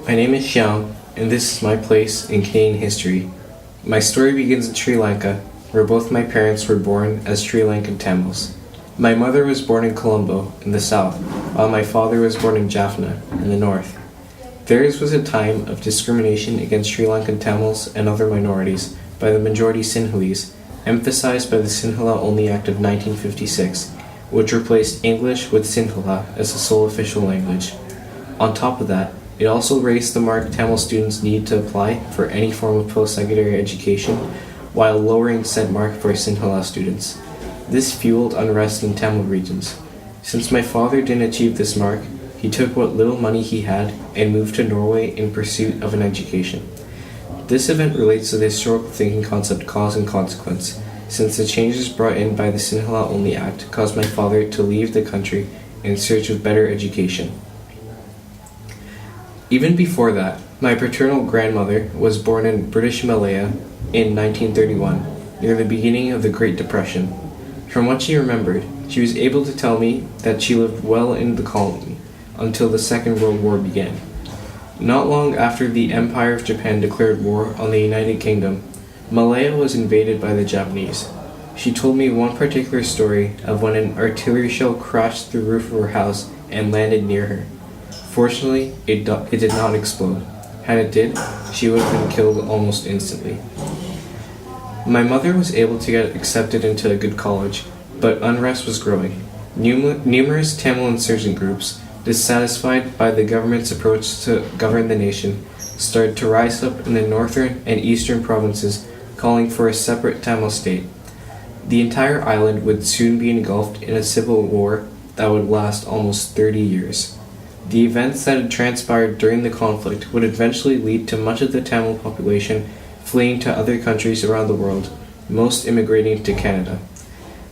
My name is Xiang, and this is my place in Canadian history. My story begins in Sri Lanka, where both my parents were born as Sri Lankan Tamils. My mother was born in Colombo, in the south, while my father was born in Jaffna, in the north. Theirs was a time of discrimination against Sri Lankan Tamils and other minorities by the majority Sinhalese, emphasized by the Sinhala-only Act of 1956, which replaced English with Sinhala as the sole official language. On top of that, it also raised the mark Tamil students need to apply for any form of post-secondary education, while lowering said mark for Sinhala students. This fueled unrest in Tamil regions. Since my father didn't achieve this mark, he took what little money he had and moved to Norway in pursuit of an education. This event relates to the historical thinking concept cause and consequence, since the changes brought in by the Sinhala-only Act caused my father to leave the country in search of better education. Even before that, my paternal grandmother was born in British Malaya in 1931, near the beginning of the Great Depression. From what she remembered, she was able to tell me that she lived well in the colony until the Second World War began. Not long after the Empire of Japan declared war on the United Kingdom, Malaya was invaded by the Japanese. She told me one particular story of when an artillery shell crashed through the roof of her house and landed near her. Fortunately, it did not explode. Had it did, she would have been killed almost instantly. My mother was able to get accepted into a good college, but unrest was growing. Numerous Tamil insurgent groups, dissatisfied by the government's approach to govern the nation, started to rise up in the northern and eastern provinces, calling for a separate Tamil state. The entire island would soon be engulfed in a civil war that would last almost 30 years. The events that had transpired during the conflict would eventually lead to much of the Tamil population fleeing to other countries around the world, most immigrating to Canada.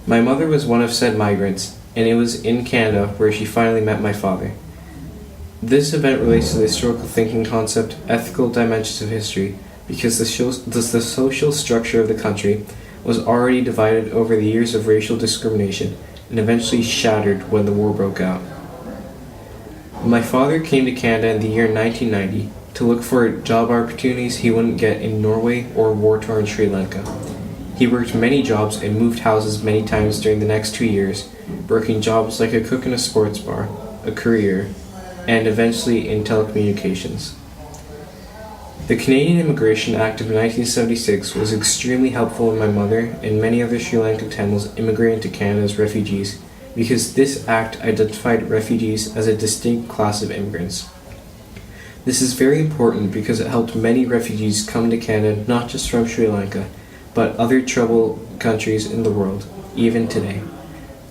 My mother was one of said migrants, and it was in Canada where she finally met my father. This event relates to the historical thinking concept, ethical dimensions of history, because the social structure of the country was already divided over the years of racial discrimination and eventually shattered when the war broke out. My father came to Canada in the year 1990 to look for job opportunities he wouldn't get in Norway or war-torn Sri Lanka. He worked many jobs and moved houses many times during the next 2 years, working jobs like a cook in a sports bar, a courier, and eventually in telecommunications. The Canadian Immigration Act of 1976 was extremely helpful in my mother and many other Sri Lankan Tamils immigrating to Canada as refugees, because this act identified refugees as a distinct class of immigrants. This is very important because it helped many refugees come to Canada not just from Sri Lanka, but other troubled countries in the world, even today.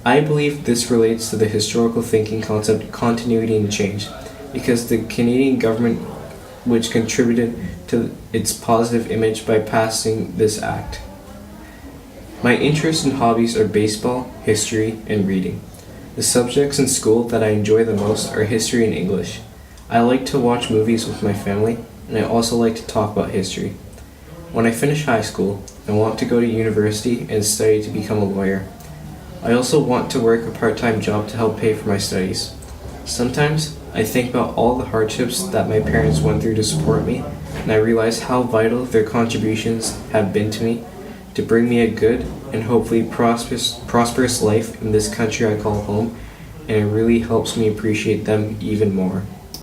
I believe this relates to the historical thinking concept continuity and change, because the Canadian government which contributed to its positive image by passing this act. My interests and hobbies are baseball, history, and reading. The subjects in school that I enjoy the most are history and English. I like to watch movies with my family, and I also like to talk about history. When I finish high school, I want to go to university and study to become a lawyer. I also want to work a part-time job to help pay for my studies. Sometimes, I think about all the hardships that my parents went through to support me, and I realize how vital their contributions have been to me to bring me a good and hopefully prosperous life in this country I call home, and it really helps me appreciate them even more.